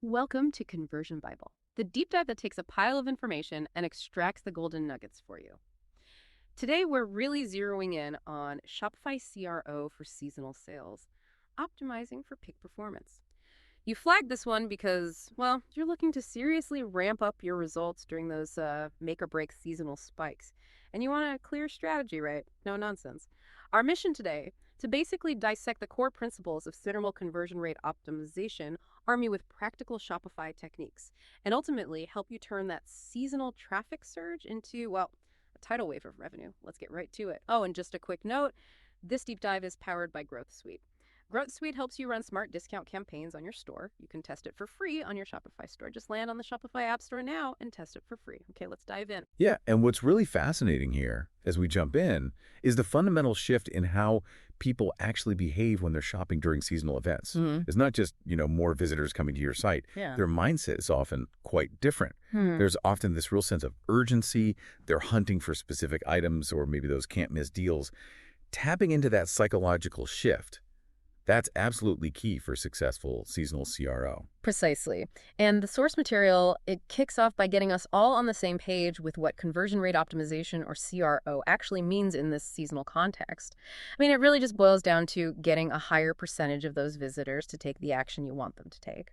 Welcome to Conversion Bible, the deep dive that takes a pile of information and extracts the golden nuggets for you. Today, we're really zeroing in on Shopify CRO for seasonal sales, optimizing for peak performance. You flagged this one because, well, you're looking to seriously ramp up your results during those make or break seasonal spikes. And you want a clear strategy, right? No nonsense. Our mission today, to basically dissect the core principles of cinema conversion rate optimization, arm you with practical Shopify techniques, and ultimately help you turn that seasonal traffic surge into, well, a tidal wave of revenue. Let's get right to it. Oh, and just a quick note, this deep dive is powered by Growth Suite. Growth Suite helps you run smart discount campaigns on your store. You can test it for free on your Shopify store. Just land on the Shopify App Store now and test it for free. Okay, let's dive in. Yeah, and what's really fascinating here, as we jump in, is the fundamental shift in how people actually behave when they're shopping during seasonal events. It's not just, more visitors coming to your site. Yeah. Their mindset is often quite different. There's often this real sense of urgency. They're hunting for specific items or maybe those can't-miss deals. Tapping into that psychological shift, that's absolutely key for successful seasonal CRO. Precisely. And the source material, it kicks off by getting us all on the same page with what conversion rate optimization, or CRO, actually means in this seasonal context. I mean, it really just boils down to getting a higher percentage of those visitors to take the action you want them to take,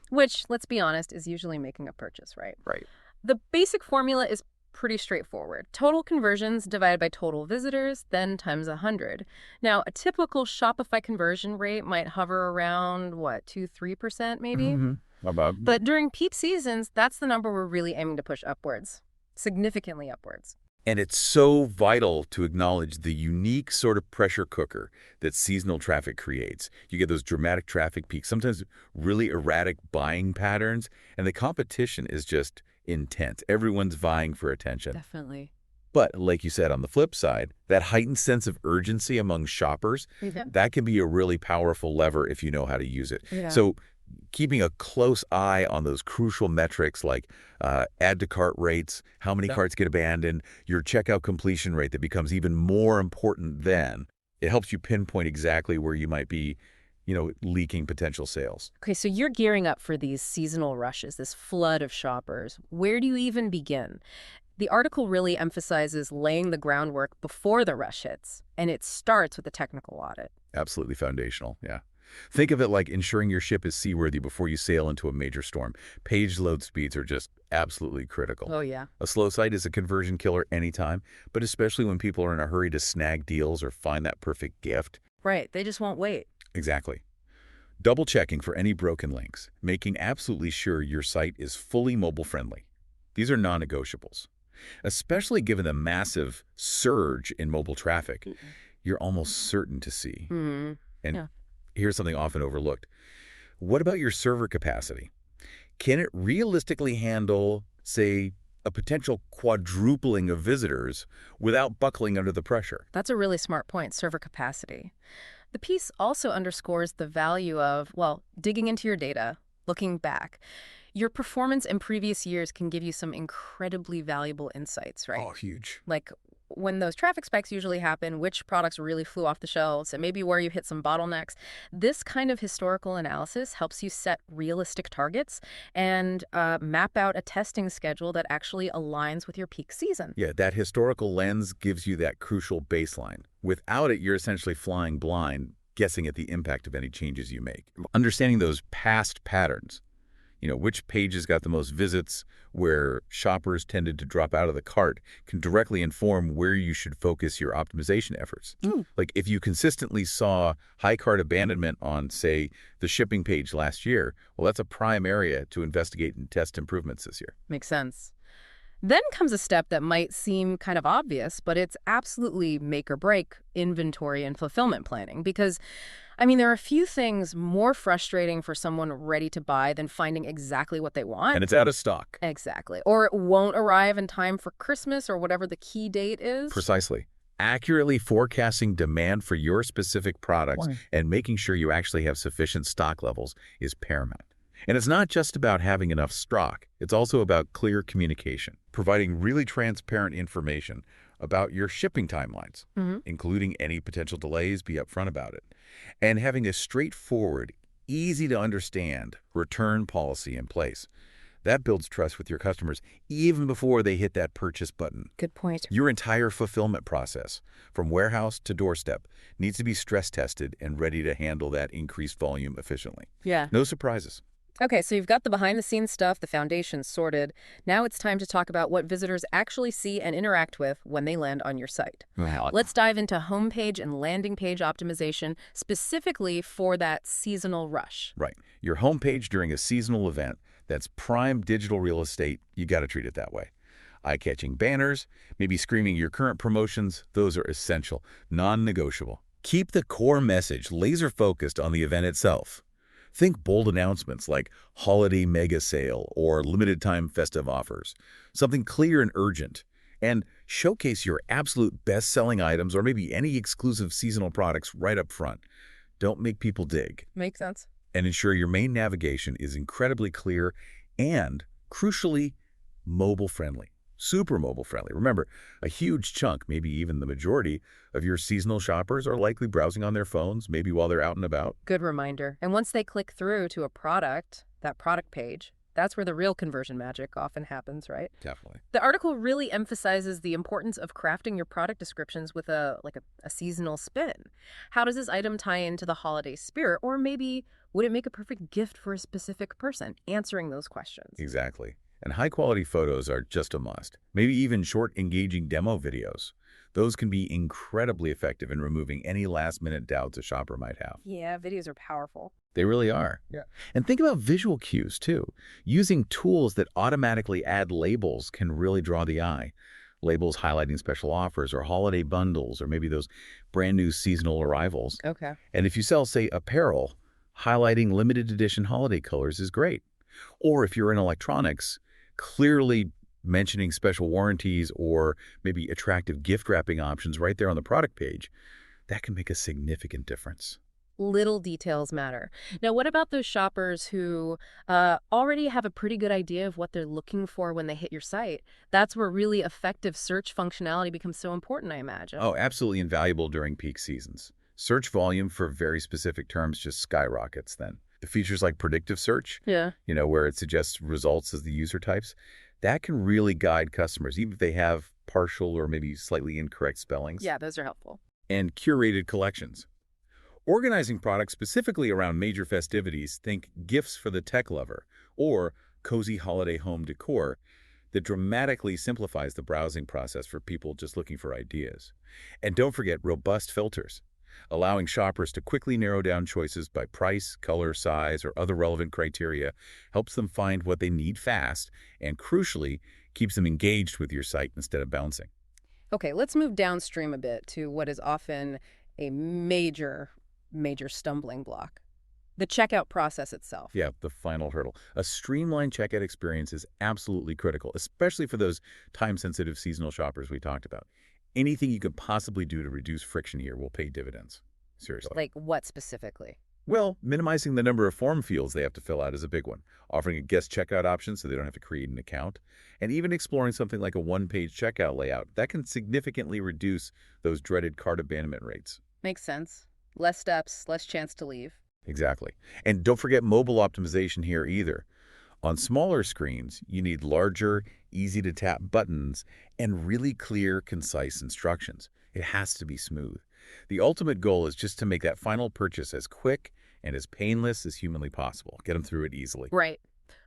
which, let's be honest, is usually making a purchase, right? Right. The basic formula is pretty straightforward. Total conversions divided by total visitors, then times 100. Now, a typical Shopify conversion rate might hover around, 2-3% maybe? How about? But during peak seasons, that's the number we're really aiming to push upwards, significantly upwards. And it's so vital to acknowledge the unique sort of pressure cooker that seasonal traffic creates. You get those dramatic traffic peaks, sometimes really erratic buying patterns, and the competition is just intense. Everyone's vying for attention. Definitely. But like you said, on the flip side, that heightened sense of urgency among shoppers, that can be a really powerful lever if you know how to use it. Yeah. So keeping a close eye on those crucial metrics like add to cart rates, how many carts get abandoned, your checkout completion rate that becomes even more important then. It helps you pinpoint exactly where you might be, leaking potential sales. Okay, so you're gearing up for these seasonal rushes, this flood of shoppers. Where do you even begin? The article really emphasizes laying the groundwork before the rush hits, and it starts with a technical audit. Absolutely foundational, yeah. Think of it like ensuring your ship is seaworthy before you sail into a major storm. Page load speeds are just absolutely critical. Oh, yeah. A slow site is a conversion killer anytime, but especially when people are in a hurry to snag deals or find that perfect gift. Right, they just won't wait. Exactly. Double-checking for any broken links, making absolutely sure your site is fully mobile-friendly. These are non-negotiables. Especially given the massive surge in mobile traffic, you're almost certain to see. And here's something often overlooked. What about your server capacity? Can it realistically handle, say, a potential quadrupling of visitors without buckling under the pressure? That's a really smart point, server capacity. The piece also underscores the value of, digging into your data, looking back. Your performance in previous years can give you some incredibly valuable insights, right? Oh, huge. Like when those traffic spikes usually happen, which products really flew off the shelves, and maybe where you hit some bottlenecks. This kind of historical analysis helps you set realistic targets and map out a testing schedule that actually aligns with your peak season. Yeah, that historical lens gives you that crucial baseline. Without it, you're essentially flying blind, guessing at the impact of any changes you make. Understanding those past patterns, which pages got the most visits, where shoppers tended to drop out of the cart, can directly inform where you should focus your optimization efforts. Like if you consistently saw high cart abandonment on, say, the shipping page last year, well, that's a prime area to investigate and test improvements this year. Makes sense. Then comes a step that might seem kind of obvious, but it's absolutely make or break inventory and fulfillment planning. Because, there are a few things more frustrating for someone ready to buy than finding exactly what they want. And it's out of stock. Exactly. Or it won't arrive in time for Christmas or whatever the key date is. Precisely. Accurately forecasting demand for your specific products and making sure you actually have sufficient stock levels is paramount. And it's not just about having enough stock. It's also about clear communication, providing really transparent information about your shipping timelines, including any potential delays, be upfront about it, and having a straightforward, easy to understand return policy in place. That builds trust with your customers even before they hit that purchase button. Good point. Your entire fulfillment process, from warehouse to doorstep, needs to be stress tested and ready to handle that increased volume efficiently. Yeah. No surprises. Okay, so you've got the behind-the-scenes stuff, the foundation sorted. Now it's time to talk about what visitors actually see and interact with when they land on your site. Well, Let's dive into homepage and landing page optimization specifically for that seasonal rush. right. Your homepage during a seasonal event, that's prime digital real estate, you got to treat it that way. Eye-catching banners, maybe screaming your current promotions, those are essential, non-negotiable. Keep the core message laser-focused on the event itself. Think bold announcements like holiday mega sale or limited time festive offers, something clear and urgent. And showcase your absolute best-selling items or maybe any exclusive seasonal products right up front. Don't make people dig. Makes sense. And ensure your main navigation is incredibly clear and, crucially, mobile-friendly. Super mobile-friendly. Remember, a huge chunk, maybe even the majority, of your seasonal shoppers are likely browsing on their phones, maybe while they're out and about. Good reminder. And once they click through to a product, that product page, that's where the real conversion magic often happens, right? Definitely. The article really emphasizes the importance of crafting your product descriptions with a seasonal spin. How does this item tie into the holiday spirit? Or maybe would it make a perfect gift for a specific person? Answering those questions. Exactly. And high-quality photos are just a must. Maybe even short, engaging demo videos. Those can be incredibly effective in removing any last-minute doubts a shopper might have. Yeah, videos are powerful. They really are. Yeah. And think about visual cues, too. Using tools that automatically add labels can really draw the eye. Labels highlighting special offers or holiday bundles or maybe those brand new seasonal arrivals. Okay. And if you sell, say, apparel, highlighting limited edition holiday colors is great. Or if you're in electronics, clearly mentioning special warranties or maybe attractive gift wrapping options right there on the product page, that can make a significant difference. Little details matter. Now, what about those shoppers who already have a pretty good idea of what they're looking for when they hit your site? That's where really effective search functionality becomes so important, I imagine. Oh, absolutely invaluable during peak seasons. Search volume for very specific terms just skyrockets then. The features like predictive search, Yeah. where it suggests results as the user types, that can really guide customers, even if they have partial or maybe slightly incorrect spellings. Yeah, those are helpful. And curated collections. Organizing products specifically around major festivities, think gifts for the tech lover, or cozy holiday home decor, that dramatically simplifies the browsing process for people just looking for ideas. And don't forget robust filters, allowing shoppers to quickly narrow down choices by price, color, size, or other relevant criteria, helps them find what they need fast, and crucially, keeps them engaged with your site instead of bouncing. Okay, let's move downstream a bit to what is often a major stumbling block. The checkout process itself. Yeah, the final hurdle. A streamlined checkout experience is absolutely critical, especially for those time-sensitive seasonal shoppers we talked about. Anything you could possibly do to reduce friction here will pay dividends. Seriously. Like what specifically? Well, minimizing the number of form fields they have to fill out is a big one. Offering a guest checkout option so they don't have to create an account. And even exploring something like a one-page checkout layout. That can significantly reduce those dreaded cart abandonment rates. Makes sense. Less steps, less chance to leave. Exactly. And don't forget mobile optimization here either. On smaller screens, you need larger, easy-to-tap buttons and really clear, concise instructions. It has to be smooth. The ultimate goal is just to make that final purchase as quick and as painless as humanly possible. Get them through it easily. Right.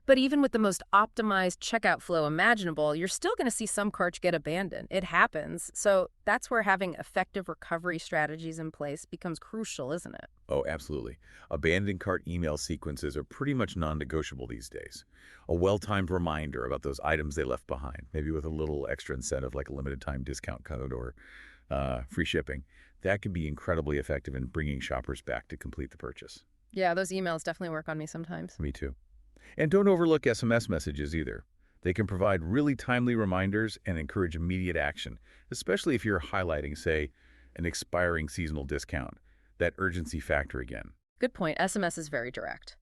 But even with the most optimized checkout flow imaginable, you're still going to see some carts get abandoned. It happens. So that's where having effective recovery strategies in place becomes crucial, isn't it? Oh, absolutely. Abandoned cart email sequences are pretty much non-negotiable these days. A well-timed reminder about those items they left behind, maybe with a little extra incentive like a limited time discount code or free shipping, that can be incredibly effective in bringing shoppers back to complete the purchase. Yeah, those emails definitely work on me sometimes. Me too. And don't overlook SMS messages either. They can provide really timely reminders and encourage immediate action, especially if you're highlighting, say, an expiring seasonal discount. That urgency factor again. Good point. SMS is very direct.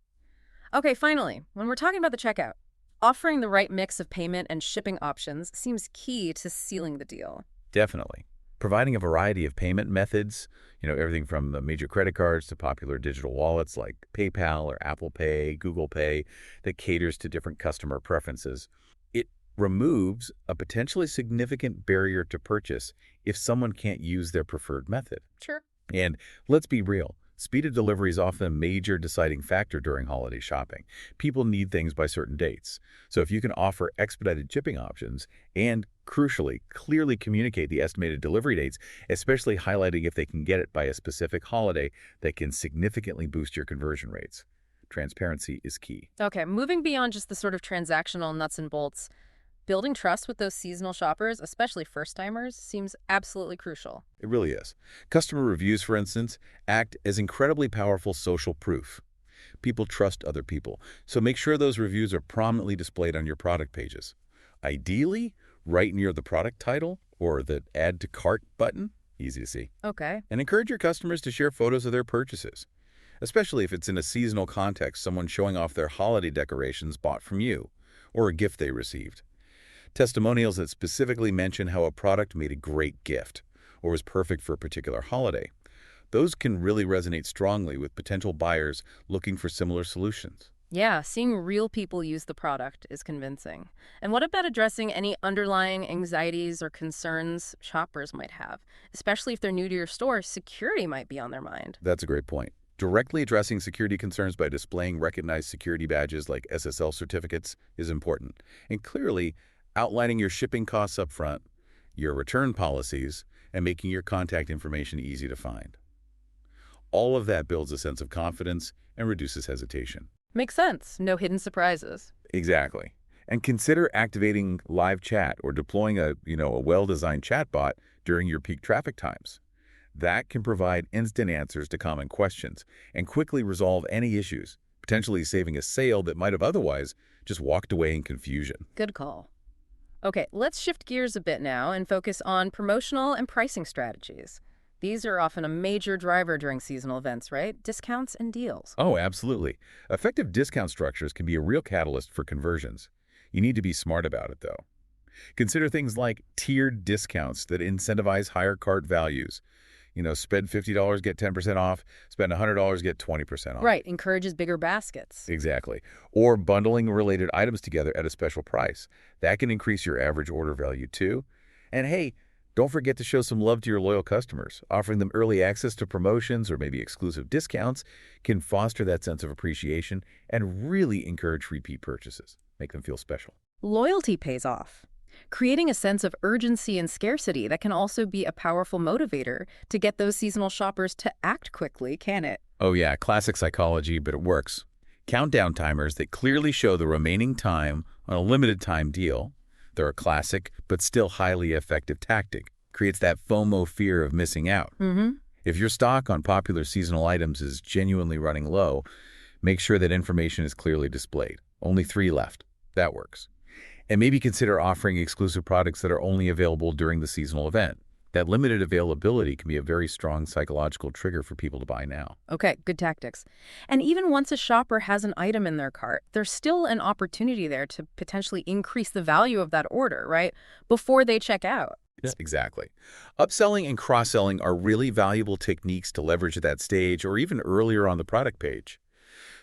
Okay, finally, when we're talking about the checkout, offering the right mix of payment and shipping options seems key to sealing the deal. Definitely. Providing a variety of payment methods, everything from the major credit cards to popular digital wallets like PayPal or Apple Pay, Google Pay, that caters to different customer preferences. It removes a potentially significant barrier to purchase if someone can't use their preferred method. Sure. And let's be real, speed of delivery is often a major deciding factor during holiday shopping. People need things by certain dates. So if you can offer expedited shipping options and, crucially, clearly communicate the estimated delivery dates, especially highlighting if they can get it by a specific holiday, that can significantly boost your conversion rates. Transparency is key. Okay, moving beyond just the sort of transactional nuts and bolts, building trust with those seasonal shoppers, especially first-timers, seems absolutely crucial. It really is. Customer reviews, for instance, act as incredibly powerful social proof. People trust other people, so make sure those reviews are prominently displayed on your product pages. Ideally, right near the product title or the Add to Cart button, easy to see. Okay. And encourage your customers to share photos of their purchases, especially if it's in a seasonal context, someone showing off their holiday decorations bought from you or a gift they received. Testimonials that specifically mention how a product made a great gift or was perfect for a particular holiday. Those can really resonate strongly with potential buyers looking for similar solutions. Yeah, seeing real people use the product is convincing. And what about addressing any underlying anxieties or concerns shoppers might have? Especially if they're new to your store, security might be on their mind. That's a great point. Directly addressing security concerns by displaying recognized security badges like SSL certificates is important. And clearly, outlining your shipping costs up front, your return policies, and making your contact information easy to find. All of that builds a sense of confidence and reduces hesitation. Makes sense. No hidden surprises. Exactly. And consider activating live chat or deploying a well-designed chatbot during your peak traffic times. That can provide instant answers to common questions and quickly resolve any issues, potentially saving a sale that might have otherwise just walked away in confusion. Good call. Okay, let's shift gears a bit now and focus on promotional and pricing strategies. These are often a major driver during seasonal events, right? Discounts and deals. Oh, absolutely. Effective discount structures can be a real catalyst for conversions. You need to be smart about it, though. Consider things like tiered discounts that incentivize higher cart values. Spend $50, get 10% off. Spend $100, get 20% off. Right, encourages bigger baskets. Exactly. Or bundling related items together at a special price. That can increase your average order value, too. And hey, don't forget to show some love to your loyal customers. Offering them early access to promotions or maybe exclusive discounts can foster that sense of appreciation and really encourage repeat purchases. Make them feel special. Loyalty pays off, creating a sense of urgency and scarcity that can also be a powerful motivator to get those seasonal shoppers to act quickly, can it? Oh yeah, classic psychology, but it works. Countdown timers that clearly show the remaining time on a limited time deal. They're a classic, but still highly effective tactic. Creates that FOMO fear of missing out. If your stock on popular seasonal items is genuinely running low, make sure that information is clearly displayed. Only 3 left. That works. And maybe consider offering exclusive products that are only available during the seasonal event. That limited availability can be a very strong psychological trigger for people to buy now. Okay, good tactics. And even once a shopper has an item in their cart, there's still an opportunity there to potentially increase the value of that order, right? Before they check out. Yeah, exactly. Upselling and cross-selling are really valuable techniques to leverage at that stage or even earlier on the product page.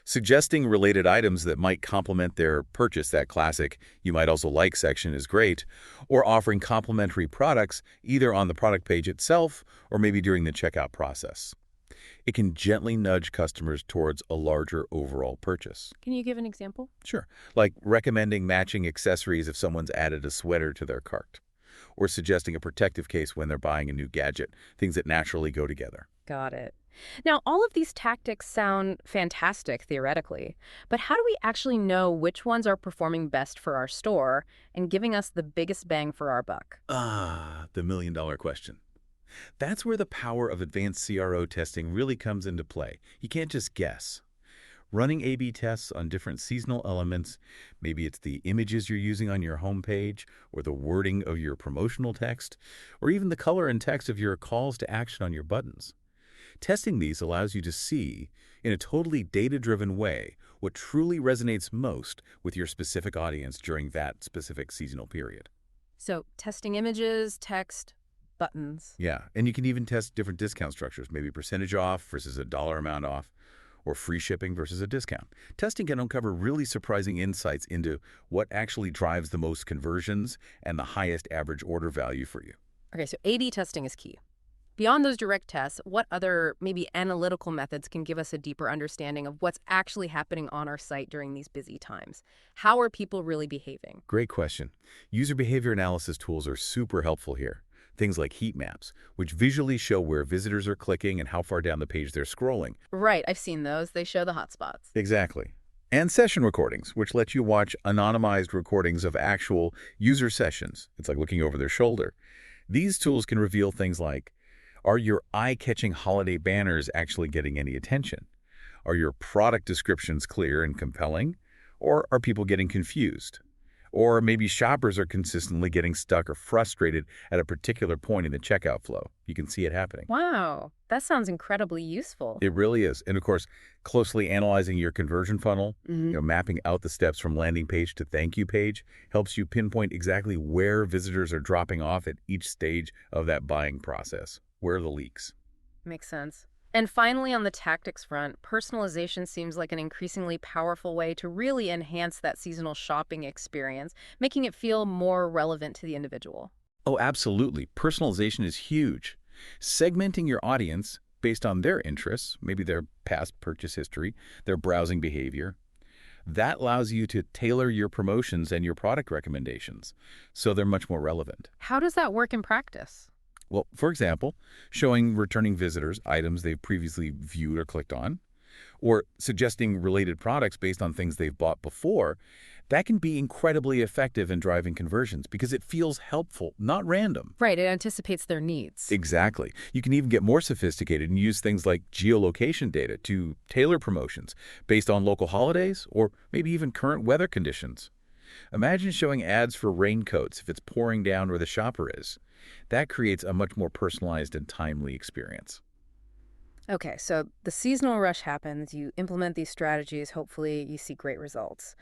Suggesting related items that might complement their purchase, that classic "you might also like" section, is great, or offering complementary products either on the product page itself or maybe during the checkout process. It can gently nudge customers towards a larger overall purchase. Can you give an example? Sure, like recommending matching accessories if someone's added a sweater to their cart, or suggesting a protective case when they're buying a new gadget, things that naturally go together. Got it. Now, all of these tactics sound fantastic theoretically, but how do we actually know which ones are performing best for our store and giving us the biggest bang for our buck? The million-dollar question. That's where the power of advanced CRO testing really comes into play. You can't just guess. Running A/B tests on different seasonal elements, maybe it's the images you're using on your homepage, or the wording of your promotional text, or even the color and text of your calls to action on your buttons. Testing these allows you to see, in a totally data-driven way, what truly resonates most with your specific audience during that specific seasonal period. So, testing images, text, buttons. Yeah, and you can even test different discount structures, maybe percentage off versus a dollar amount off, or free shipping versus a discount. Testing can uncover really surprising insights into what actually drives the most conversions and the highest average order value for you. Okay, so A/B testing is key. Beyond those direct tests, what other maybe analytical methods can give us a deeper understanding of what's actually happening on our site during these busy times? How are people really behaving? Great question. User behavior analysis tools are super helpful here. Things like heat maps, which visually show where visitors are clicking and how far down the page they're scrolling. Right, I've seen those. They show the hotspots. Exactly. And session recordings, which let you watch anonymized recordings of actual user sessions. It's like looking over their shoulder. These tools can reveal things like, are your eye-catching holiday banners actually getting any attention? Are your product descriptions clear and compelling? Or are people getting confused? Or maybe shoppers are consistently getting stuck or frustrated at a particular point in the checkout flow. You can see it happening. Wow, that sounds incredibly useful. It really is. And of course, closely analyzing your conversion funnel, Mhm. mapping out the steps from landing page to thank you page helps you pinpoint exactly where visitors are dropping off at each stage of that buying process. Where are the leaks? Makes sense. And finally, on the tactics front, personalization seems like an increasingly powerful way to really enhance that seasonal shopping experience, making it feel more relevant to the individual. Oh, absolutely. Personalization is huge. Segmenting your audience based on their interests, maybe their past purchase history, their browsing behavior, that allows you to tailor your promotions and your product recommendations so they're much more relevant. How does that work in practice? Well, for example, showing returning visitors items they've previously viewed or clicked on, or suggesting related products based on things they've bought before, that can be incredibly effective in driving conversions because it feels helpful, not random. Right, it anticipates their needs. Exactly. You can even get more sophisticated and use things like geolocation data to tailor promotions based on local holidays or maybe even current weather conditions. Imagine showing ads for raincoats if it's pouring down where the shopper is. That creates a much more personalized and timely experience. Okay, so the seasonal rush happens, you implement these strategies, hopefully you see great results.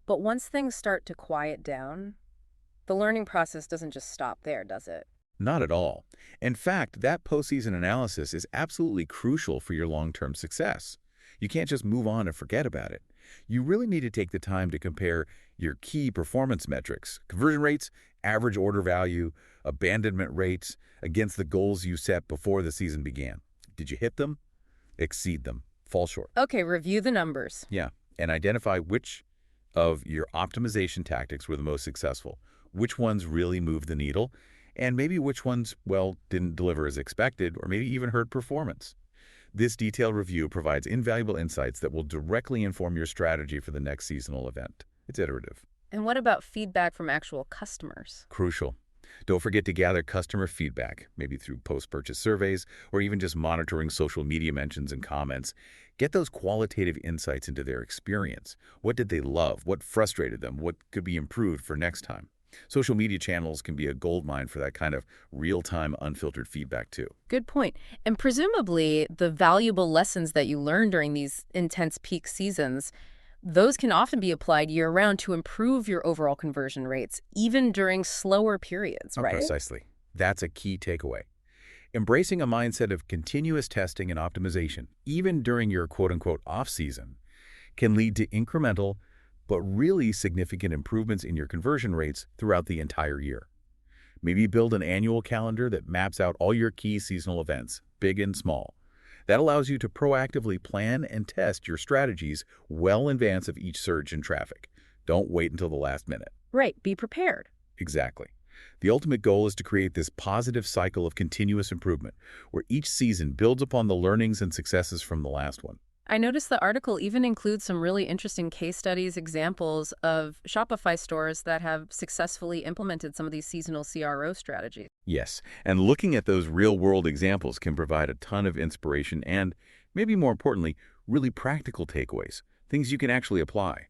But once things start to quiet down, the learning process doesn't just stop there, does it? Not at all. In fact, that postseason analysis is absolutely crucial for your long-term success. You can't just move on and forget about it. You really need to take the time to compare your key performance metrics, conversion rates, average order value, abandonment rates, against the goals you set before the season began. Did you hit them? Exceed them? Fall short? Okay, review the numbers. Yeah, and identify which of your optimization tactics were the most successful, which ones really moved the needle, and maybe which ones, well, didn't deliver as expected or maybe even hurt performance. This detailed review provides invaluable insights that will directly inform your strategy for the next seasonal event. It's iterative. And what about feedback from actual customers? Crucial. Don't forget to gather customer feedback, maybe through post-purchase surveys or even just monitoring social media mentions and comments. Get those qualitative insights into their experience. What did they love? What frustrated them? What could be improved for next time? Social media channels can be a goldmine for that kind of real-time, unfiltered feedback, too. Good point. And presumably, the valuable lessons that you learn during these intense peak seasons, those can often be applied year-round to improve your overall conversion rates, even during slower periods, Oh, right? precisely. That's a key takeaway. Embracing a mindset of continuous testing and optimization, even during your quote-unquote off-season, can lead to incremental but really significant improvements in your conversion rates throughout the entire year. Maybe build an annual calendar that maps out all your key seasonal events, big and small. That allows you to proactively plan and test your strategies well in advance of each surge in traffic. Don't wait until the last minute. Right, be prepared. Exactly. The ultimate goal is to create this positive cycle of continuous improvement, where each season builds upon the learnings and successes from the last one. I noticed the article even includes some really interesting case studies, examples of Shopify stores that have successfully implemented some of these seasonal CRO strategies. Yes, and looking at those real-world examples can provide a ton of inspiration and, maybe more importantly, really practical takeaways, things you can actually apply.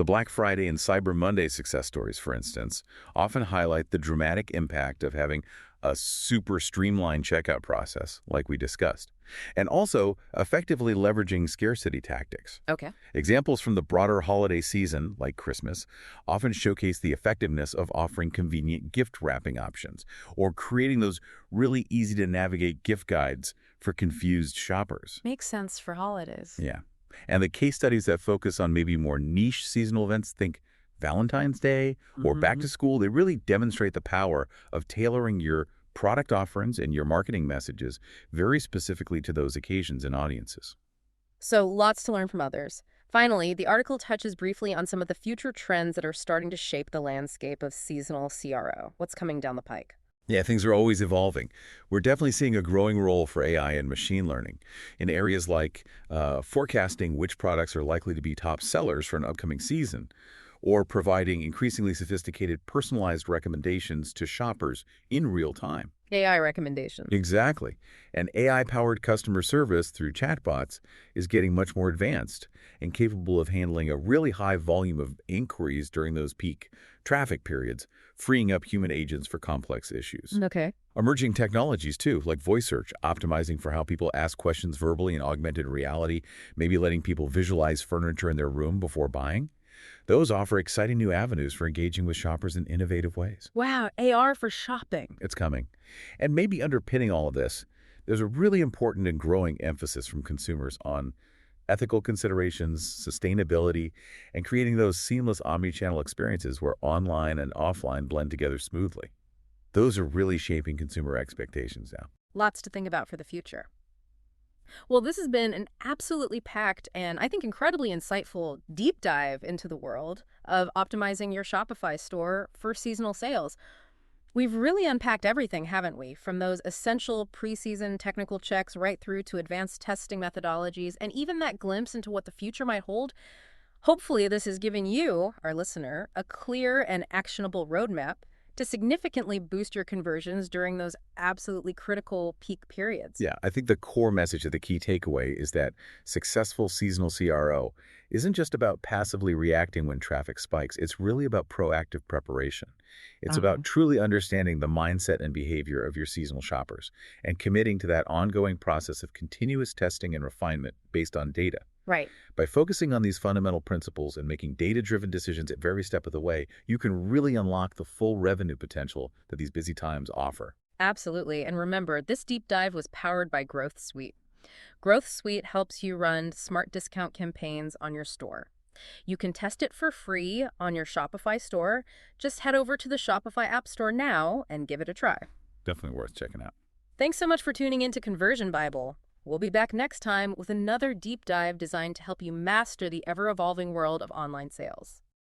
The Black Friday and Cyber Monday success stories, for instance, often highlight the dramatic impact of having a super streamlined checkout process, like we discussed, and also effectively leveraging scarcity tactics. Okay. Examples from the broader holiday season, like Christmas, often showcase the effectiveness of offering convenient gift wrapping options or creating those really easy-to-navigate gift guides for confused shoppers. Makes sense for holidays. Yeah. And the case studies that focus on maybe more niche seasonal events, think Valentine's Day or back to school, they really demonstrate the power of tailoring your product offerings and your marketing messages very specifically to those occasions and audiences. So lots to learn from others. Finally, the article touches briefly on some of the future trends that are starting to shape the landscape of seasonal CRO. What's coming down the pike? Yeah, things are always evolving. We're definitely seeing a growing role for AI and machine learning in areas like forecasting which products are likely to be top sellers for an upcoming season, or providing increasingly sophisticated personalized recommendations to shoppers in real time. AI recommendations. Exactly. And AI-powered customer service through chatbots is getting much more advanced and capable of handling a really high volume of inquiries during those peak traffic periods, freeing up human agents for complex issues. Okay. Emerging technologies, too, like voice search, optimizing for how people ask questions verbally in augmented reality, maybe letting people visualize furniture in their room before buying. Those offer exciting new avenues for engaging with shoppers in innovative ways. Wow, AR for shopping. It's coming. And maybe underpinning all of this, there's a really important and growing emphasis from consumers on ethical considerations, sustainability, and creating those seamless omnichannel experiences where online and offline blend together smoothly. Those are really shaping consumer expectations now. Lots to think about for the future. Well, this has been an absolutely packed and I think incredibly insightful deep dive into the world of optimizing your Shopify store for seasonal sales. We've really unpacked everything, haven't we? From those essential preseason technical checks right through to advanced testing methodologies and even that glimpse into what the future might hold. Hopefully, this has given you, our listener, a clear and actionable roadmap to significantly boost your conversions during those absolutely critical peak periods. Yeah, I think the core message of the key takeaway is that successful seasonal CRO isn't just about passively reacting when traffic spikes. It's really about proactive preparation. It's about truly understanding the mindset and behavior of your seasonal shoppers and committing to that ongoing process of continuous testing and refinement based on data. Right. By focusing on these fundamental principles and making data-driven decisions at every step of the way, you can really unlock the full revenue potential that these busy times offer. Absolutely. And remember, this deep dive was powered by Growth Suite. Growth Suite helps you run smart discount campaigns on your store. You can test it for free on your Shopify store. Just head over to the Shopify App Store now and give it a try. Definitely worth checking out. Thanks so much for tuning in to Conversion Bible. We'll be back next time with another deep dive designed to help you master the ever-evolving world of online sales.